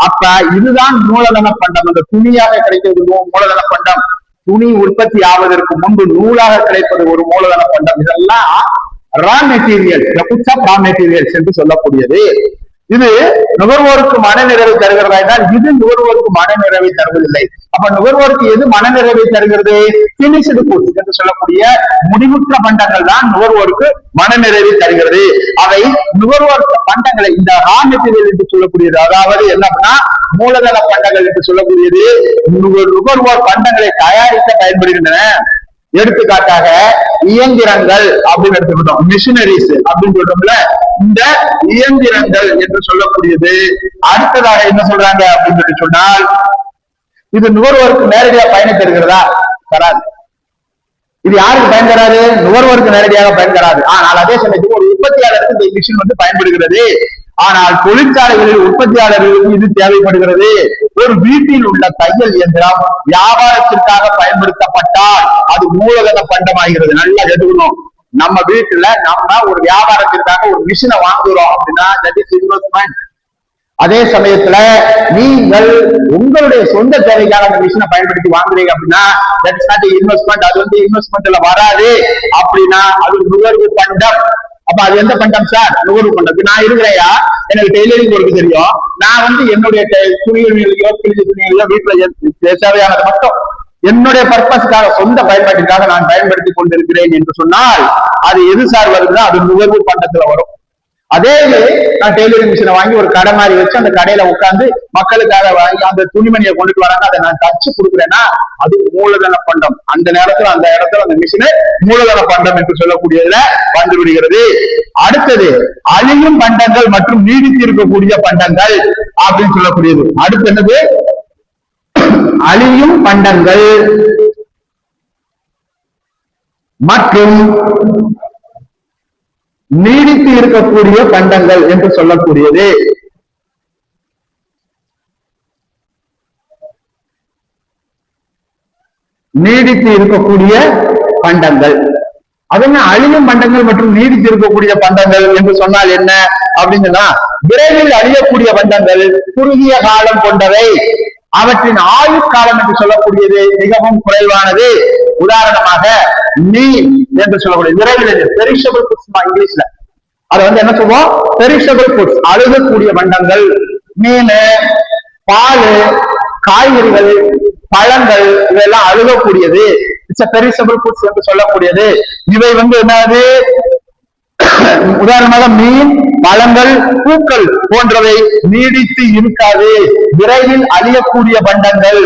அப்ப இதுதான் மூலதன பண்டம். அந்த துணியாக கிடைக்கிறது மூலதன பண்டம். துணி உற்பத்தி ஆவதற்கு முன்பு நூலாக கிடைப்பது ஒரு மூலதன பண்டம். இதெல்லாம் ரா மெட்டீரியல்ஸ், ரா மெட்டீரியல்ஸ் என்று சொல்லக்கூடியது. இது நுகர்வோருக்கு மன நிறைவை தருகிறதா என்றால் இது நுகர்வோருக்கு மன நிறைவை தருவதில்லை. அப்ப நுகர்வோருக்கு எது மன நிறைவை தருகிறது? பினிஷ்டு கூட்ஸ் என்று சொல்லக்கூடிய முடிவுற்ற பண்டங்கள் தான் நுகர்வோருக்கு மன நிறைவை தருகிறது. அவை நுகர்வோர் பண்டங்களை, இந்த ரா மெட்டீரியல் என்று சொல்லக்கூடியது, அதாவது என்னன்னா மூலதன பண்டங்கள் என்று சொல்லக்கூடியது நுகர்வோர் பண்டங்களை தயாரிக்க பயன்படுகின்றன. எடுத்துக்காட்டாக இயந்திரங்கள் அப்படின்னு எடுத்துக்கிட்டோம், மிஷினரிஸ் அப்படின்னு சொல்றோம்ல, இந்த இயந்திரங்கள் என்று சொல்லக்கூடியது. அடுத்ததாக என்ன சொல்றாங்க அப்படின்னு சொல்லி சொன்னால் இது நுகர்வோருக்கு நேரடியாக பயனை தருகிறதா? தராது. இது யாருக்கு பயன் தராது? நுகர்வோருக்கு நேரடியாக பயன் தராது. ஆனால் அதே சமயத்துக்கு ஒரு உற்பத்தியாளருக்கு இந்த மிஷின் பயன்படுகிறது. ஆனால் தொழிற்சாலைகளில் உற்பத்தியாளர்களுக்கு இது தேவைப்படுகிறது. ஒரு வீட்டில் உள்ள தையல் இயந்திரம் வியாபாரத்திற்காக பயன்படுத்தப்பட்டால் அது மூலதன பண்டமாகிறது. நல்லா எடுக்கணும். நம்ம வீட்டுல நம்ம ஒரு வியாபாரத்திற்காக ஒரு மிஷினை வாங்குறோம் அப்படின்னா தட் இஸ் இன்வெஸ்ட்மெண்ட். அதே சமயத்துல நீங்கள் உங்களுடைய சொந்த தேவைக்காக அந்த மிஷினை பயன்படுத்தி வாங்குறீங்க அப்படின்னா தட்ஸ் நாட் இன்வெஸ்ட்மெண்ட். அது இன்வெஸ்ட்மெண்ட்ல வராது. அப்படின்னா அது நுகர்வு பண்டம். அப்ப அது எந்த பண்டம் சார்? நுகர்வு பண்டம். நான் இருக்கிறேயா, எனக்கு டெய்லரிங் ஒர்க் தெரியும், நான் என்னுடைய துணிகளையோ கிழிஞ்ச துணிகளையோ வீட்டுல தேவையானது மட்டும் என்னுடைய பர்பஸ்க்காக சொந்த பயன்பாட்டிற்காக நான் பயன்படுத்தி கொண்டிருக்கிறேன் என்று சொன்னால் அது எது சார் வருதுன்னா அது நுகர்வு பண்டத்துல வரும். அதே நான் டெய்லரிங் மிஷினை வாங்கி ஒரு கடை மாதிரி வச்சு அந்த கடையில உட்காந்து மக்களுக்காக வாங்கி அந்த துணிமணியை கொண்டுட்டு வராங்க, அதை நான் தச்சு கொடுக்குறேன்னா அது மூலதன பண்டம். அந்த நேரத்துல அந்த இடத்துல அந்த மிஷினை மூலதன பண்டம் என்று சொல்லக்கூடியதுல வந்து விடுகிறது. அடுத்தது அழியும் பண்டங்கள் மற்றும் நீடித்து இருக்கக்கூடிய பண்டங்கள் அப்படின்னு சொல்லக்கூடியது. அடுத்து என்னது? அழியும் பண்டங்கள் மற்றும் நீடித்து இருக்கக்கூடிய பண்டங்கள் என்று சொல்லக்கூடியது. நீடித்து இருக்கக்கூடிய பண்டங்கள் அதென்ன? அழியும் பண்டங்கள் மற்றும் நீடித்து இருக்கக்கூடிய பண்டங்கள் என்று சொன்னால் என்ன அப்படின்னா விரைவில் அழியக்கூடிய பண்டங்கள் குறுகிய காலம் கொண்டவை, அவற்றின் ஆயுட்காலம் என்று சொல்லக்கூடியது மிகவும் குறைவானது. உதாரணமாக நீர் என்று சொல்லக்கூடிய விரைவில் பெரிஷபிள் இங்கிலீஷ்ல அதை என்ன சொல்லுவோம், பெரிஷபிள் ஃபுட்ஸ், அழுகக்கூடிய பண்டங்கள். மீன், பால், காய்கறிகள், பழங்கள் இதெல்லாம் அழுகக்கூடியது. இட்ஸ் பெரிஷபிள் ஃபுட்ஸ் என்று சொல்லக்கூடியது. இவை என்னது, உதாரணமாக மீன், பழங்கள், பூக்கள் போன்றவை நீடித்து இருக்காது, விரைவில் அழியக்கூடிய பண்டங்கள்.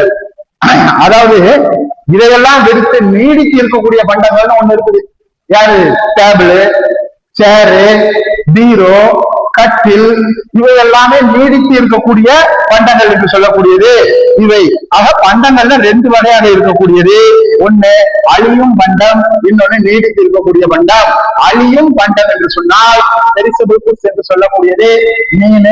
அதாவது இதையெல்லாம் விடுத்து நீடித்து இருக்கக்கூடிய பண்டங்கள்னு ஒண்ணு இருக்குது. யாரு? டேபிள், சேரு, பீரோ, கட்டில், இவை எல்லாமே நீடித்து இருக்கக்கூடிய பண்டங்கள் என்று சொல்லக்கூடியது. இவை பண்டங்கள்ல ரெண்டு வகையாக இருக்கக்கூடியது. ஒண்ணு அழியும் பண்டம், இன்னொன்னு நீடித்து இருக்கக்கூடிய பண்டம். அழியும் பண்டம் என்று சொன்னால் பெரிஷபிள் ஃபுட்ஸ் என்று சொல்லக்கூடியது மீன்,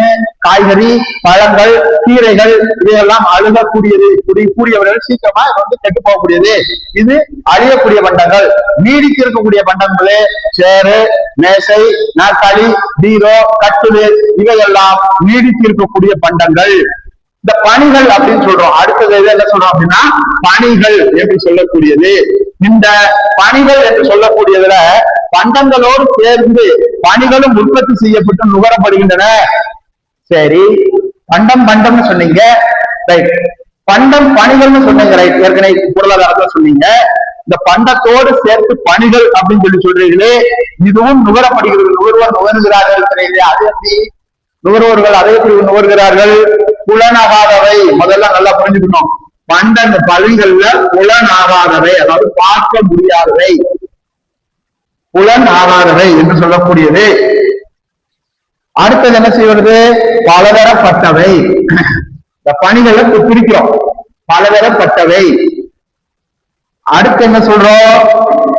காய்கறி, பழங்கள், கீரைகள் இவையெல்லாம் அழுகக்கூடியது, கூடியவர்கள் சீக்கிரமா கெட்டு போகக்கூடியது. இது அழியக்கூடிய பண்டங்கள். நீடித்து இருக்கக்கூடிய பண்டங்களே சேரு, மேசை, நாற்காலி, பீரோ, கட்டுரு இவையெல்லாம் நீடித்து இருக்கக்கூடிய பண்டங்கள். இந்த பணிகள் அப்படின்னு சொல்றோம். அடுத்தது என்ன சொல்றோம் அப்படின்னா பணிகள் என்று சொல்லக்கூடியது. இந்த பணிகள் என்று சொல்லக்கூடியதுல பண்டங்களோடு சேர்ந்து பணிகளும் உற்பத்தி செய்யப்பட்டு நுகரப்படுகின்றன. சரி, பண்டம்னு சொன்னீங்க, ரைட். பண்டம் பணிகள்னு சொன்னீங்க, ரைட். ஏற்கனவே பொருளாதாரத்துல சொன்னீங்க. இந்த பண்டத்தோடு சேர்த்து பணிகள் அப்படின்னு சொல்றீங்களே, இதுவும் நுகரப்படுகிறது. நுகர்வோர் நுகர்கிறார்கள். அது எப்படி நுகர்வோர்கள் அதை எப்படி நுகர்கிறார்கள்? புலனாகாதவை முதல்ல நல்லா புரிஞ்சுக்கணும். பண்ட பணிகள்ல புலனாகாதவை, அதாவது பார்க்க முடியாதவை, புலனாகாதவை என்று சொல்லக்கூடியது. அடுத்தது என்ன செய்வது? பலதரப்பட்டவை. இந்த பணிகளை பிரிக்கிறோம், பலதரப்பட்டவை. அடுத்து என்ன சொல்றோம்?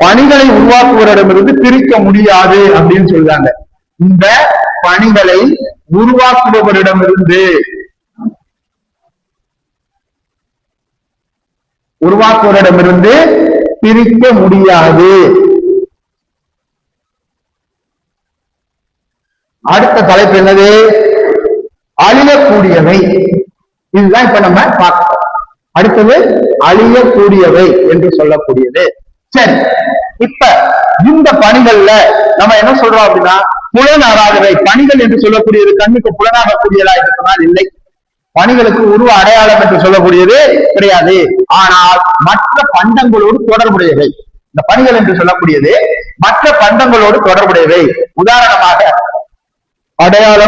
பணிகளை உருவாக்குவரிடமிருந்து பிரிக்க முடியாது அப்படின்னு சொல்றாங்க. இந்த பணிகளை உருவாக்குபவரிடமிருந்து பிரிக்க முடியாது. அடுத்த தலைப்பு என்னது? அழியக்கூடியவை. இதுதான் இப்ப நம்ம பார்க்கிறோம். அடுத்தது அழியக்கூடியவை என்று சொல்லக்கூடியது. சரி, இப்ப இந்த பணிகள்ல நம்ம என்ன சொல்றோம் அப்படின்னா புலனாகாதவை. பணிகள் என்று சொல்லக்கூடியது கண்ணுக்கு புலனாகக்கூடியதா என்று சொன்னால் இல்லை. பணிகளுக்கு உருவ அடையாளம் என்று சொல்லக்கூடியது கிடையாது. ஆனால் மற்ற பண்டங்களோடு தொடர்புடையவை. இந்த பணிகள் என்று சொல்லக்கூடியது மற்ற பண்டங்களோடு தொடர்புடையவை. உதாரணமாக அடையாள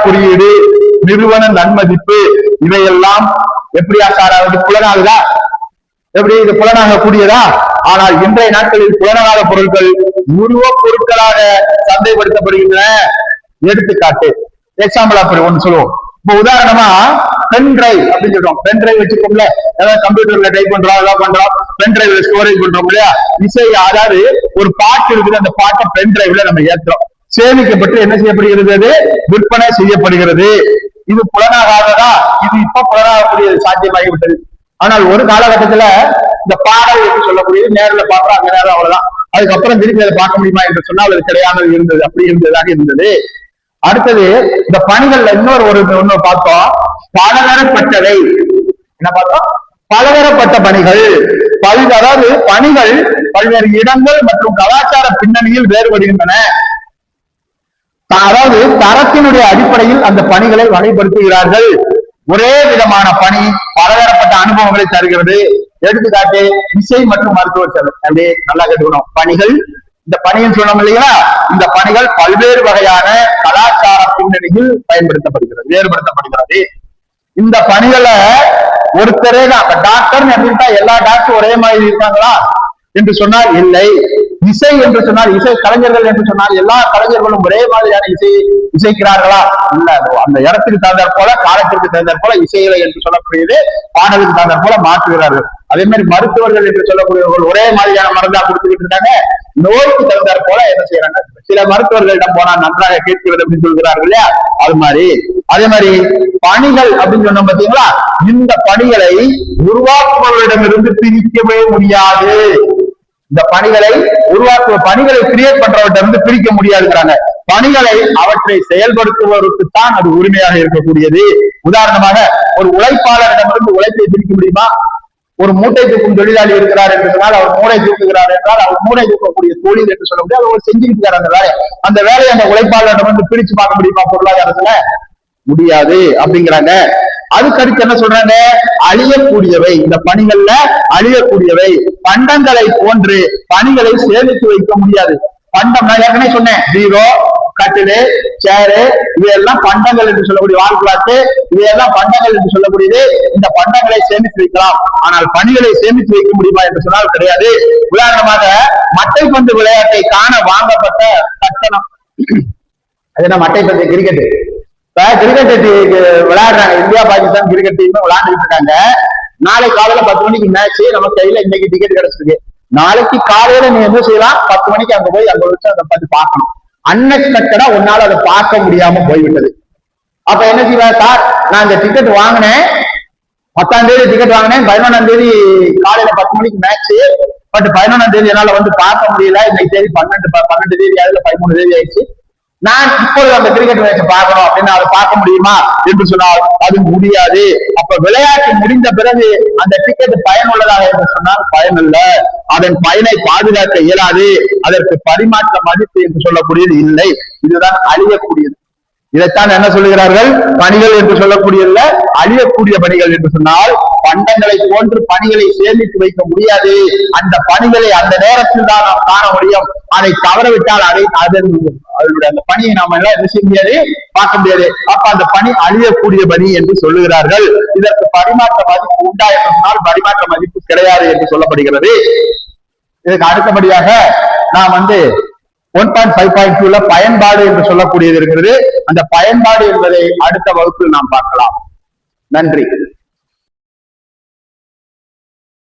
குறியீடு, நிறுவன நன்மதிப்பு, இவையெல்லாம் எப்படியா சாராவது புலனாகுதா? எப்படி இது புலனாக கூடியதா? ஆனால் இன்றைய நாட்களில் புலனாகாத பொருட்கள் உருவ பொருட்களாக சந்தைப்படுத்தப்படுகின்றன. எடுத்துக்காட்டு, எக்ஸாம்பிள் அப்படி ஒன்று சொல்லுவோம். இப்ப உதாரணமா பென் டிரைவ் அப்படின்னு சொல்றோம். பென் டிரைவ் வச்சுக்கோங்கள, ஏதாவது கம்ப்யூட்டர்ல டைப் பண்றோம், ஏதாவது பண்றோம், பென் டிரைவ்ல ஸ்டோரேஜ் பண்றோம் இல்லையா? இசை, அதாவது ஒரு பாட்டு இருக்குது, அந்த பாட்டை பென் டிரைவ்ல நம்ம ஏற்றுறோம், சேமிக்கப்பட்டு என்ன செய்யப்படுகிறது? அது விற்பனை செய்யப்படுகிறது. இது புலனாகாததா? இது இப்ப புலனாகக்கூடியது சாத்தியமாகிவிட்டது. ஆனால் ஒரு காலகட்டத்துல இந்த பாடல் என்று சொல்லக்கூடியது நேரில் பார்க்கிறோம், அங்க நேரம் அவ்வளவுதான். அதுக்கப்புறம் திருப்பி அதை பார்க்க முடியுமா என்று சொன்னால் அது கிடையாமல் இருந்தது. அப்படி இருந்ததாக இருந்தது. அடுத்தது இந்த பணிகள்ல ஒண்ணு பார்த்தோம், பலதரப்பட்டவை. என்ன பார்த்தோம்? பலதரப்பட்ட பணிகள். அதாவது பணிகள் பல்வேறு இடங்கள் மற்றும் கலாச்சார பின்னணியில் வேறுபடுகின்றன. அதாவது தரத்தினுடைய அடிப்படையில் அந்த பணிகளை வகைப்படுத்துகிறார்கள். ஒரே விதமான பணி பலதரப்பட்ட அனுபவங்களை தருகிறது. எடுத்துக்காட்டு, இசை மற்றும் மருத்துவ சேவை. அப்படியே நல்லா கேட்டுக்கணும். பணிகள், இந்த பணின்னு சொன்னோம் இல்லைங்களா, இந்த பணிகள் பல்வேறு வகையான கலாச்சார பின்னணியில் வேறுபடுத்தப்படுகிறது. இந்த பணிகளை ஒருத்தரே தான். டாக்டர் அப்படின்ட்டா எல்லா டாக்டரும் ஒரே மாதிரி இருக்காங்களா என்று சொன்னால் இல்லை. இசை என்று சொன்னால், இசை கலைஞர்கள் என்று சொன்னால் எல்லா கலைஞர்களும் ஒரே மாதிரியான இசைக்கிறார்களா? இல்ல. அந்த இடத்துக்கு தகுந்தாற் போல, காலத்திற்கு தகுந்தாற் போல இசைகளை என்று சொல்லக்கூடியது பாடலுக்கு தகுந்தாற் போல மாற்றுகிறார்கள். அதே மாதிரி மருத்துவர்கள் என்று சொல்லக்கூடியவர்கள் ஒரே மாதிரியான மருந்தா கொடுத்துக்கிட்டு இருக்காங்க. நோய்க்கு தகுந்தாற் போல என்ன செய்யறாங்க? சில மருத்துவர்களிடம் போனா நன்றாக கேட்கிறது அப்படின்னு சொல்கிறார்கள் இல்லையா? அது மாதிரி. அதே மாதிரி பணிகள் அப்படின்னு சொன்னோம் பாத்தீங்களா, இந்த பணிகளை உருவாக்குபவரிடமிருந்து பிரிக்கவே முடியாது. இந்த பணிகளை பணிகளை கிரியேட் பண்றவர்கிட்ட இருந்து பிரிக்க முடியாதுங்கிறாங்க. பணிகளை அவற்றை செயல்படுத்துவதற்குத்தான் அது உரிமையாக இருக்கக்கூடியது. உதாரணமாக ஒரு உழைப்பாளரிடமிருந்து உழைப்பை பிரிக்க முடியுமா? ஒரு மூட்டை தூக்கும் தொழிலாளி இருக்கிறார் என்று சொன்னால் அவர் மூளை தூக்குகிறார் என்றால் அவர் மூளை தூக்கக்கூடிய தொழில் என்று சொல்ல முடியாது. அவர் செஞ்சுக்கிட்டு அந்த வேலையை அந்த உழைப்பாளர் வந்து பிரிச்சு பார்க்க முடியுமா பொருளாதாரத்துல? முடியாது அப்படிங்கிறாங்க. அதுக்கடுத்து என்ன சொல்றாங்க? அழியக்கூடியவை, இந்த பணிகள்ல அழியக்கூடியவை பண்டங்களை போன்று பணிகளை சேமித்து வைக்க முடியாது. பண்டம் நான் ஏற்கனவே சொன்னேன், பீரோ, கட்டிலு, சேரு, இவையெல்லாம் பண்டங்கள் என்று சொல்லக்கூடிய வால்குலாட்டு, இவையெல்லாம் பண்டங்கள் என்று சொல்லக்கூடியது. இந்த பண்டங்களை சேமித்து வைக்கலாம், ஆனால் பணிகளை சேமித்து வைக்க முடியுமா என்று சொன்னால் கிடையாது. உதாரணமாக மட்டைப்பந்து விளையாட்டை காண வாங்கப்பட்ட கட்டணம், அது என்ன மட்டைப்பந்து? கிரிக்கெட். கிரிக்கெட் விளையாடுறாங்க, இந்தியா பாகிஸ்தான் கிரிக்கெட் டீம் விளையாண்டுட்டு இருக்காங்க. நாளை காலையில 10 மணிக்கு மேட்ச், நம்ம கையில இன்னைக்கு டிக்கெட் கிடைச்சிருக்கு. நாளைக்கு காலையில நீ என்ன செய்யலாம்? 10 மணிக்கு அங்க போய் அங்க வச்சு அதை பார்த்து பார்க்கணும். அன்எக்ஸ்பெக்டடா உன்னால அதை பார்க்க முடியாம போய்விட்டது. அப்ப என்ன செய்வா? சார், நான் இந்த டிக்கெட் வாங்கினேன், 10ஆம் தேதி டிக்கெட் வாங்கினேன், 11ஆம் தேதி காலையில 10 மணிக்கு மேட்ச், பட் 11ஆம் தேதி என்னால வந்து பார்க்க முடியல. இன்னைக்கு தேதி 12 தேதி ஆகுது, 13 தேதி ஆயிடுச்சு. நான் இப்பொழுது அந்த கிரிக்கெட் மேட்ச் பார்க்கணும் அப்படின்னு அதை பார்க்க முடியுமா என்று சொன்னால் அது முடியாது. அப்ப விளையாட்டு முடிந்த பிறகு அந்த டிக்கெட் பயனுள்ளதாக என்று சொன்னால் பயனில்ல. அதன் பயனை பாதுகாக்க இயலாது. அதற்கு பரிமாற்ற மதிப்பு என்று சொல்லக்கூடியது இல்லை. இதுதான் அழியக்கூடியது. இதைத்தான் என்ன சொல்லுகிறார்கள்? பணிகள் என்று சொல்லக்கூடியதுல அழியக்கூடிய பணிகள் என்று சொன்னால் பண்டங்களை போன்று பணிகளை சேமித்து வைக்க முடியாது. அந்த பணிகளை அந்த நேரத்தில் தான் நாம் காண முடியும். அதை தவறவிட்டால் அதனுடைய அந்த பணியை நாம எல்லாம் என்ன செய்ய முடியாது, பார்க்க முடியாது. அப்ப அந்த பணி அழியக்கூடிய பணி என்று சொல்லுகிறார்கள். இதற்கு பரிமாற்ற மதிப்பு உண்டா என்று சொன்னால் பரிமாற்ற மதிப்பு கிடையாது என்று சொல்லப்படுகிறது. இதுக்கு அடுத்தபடியாக நாம் 1.5.2 பயன்பாடு என்று சொல்லக்கூடியது இருக்கிறது. அந்த பயன்பாடு என்பதை அடுத்த வகுப்பில் நாம் பார்க்கலாம். நன்றி.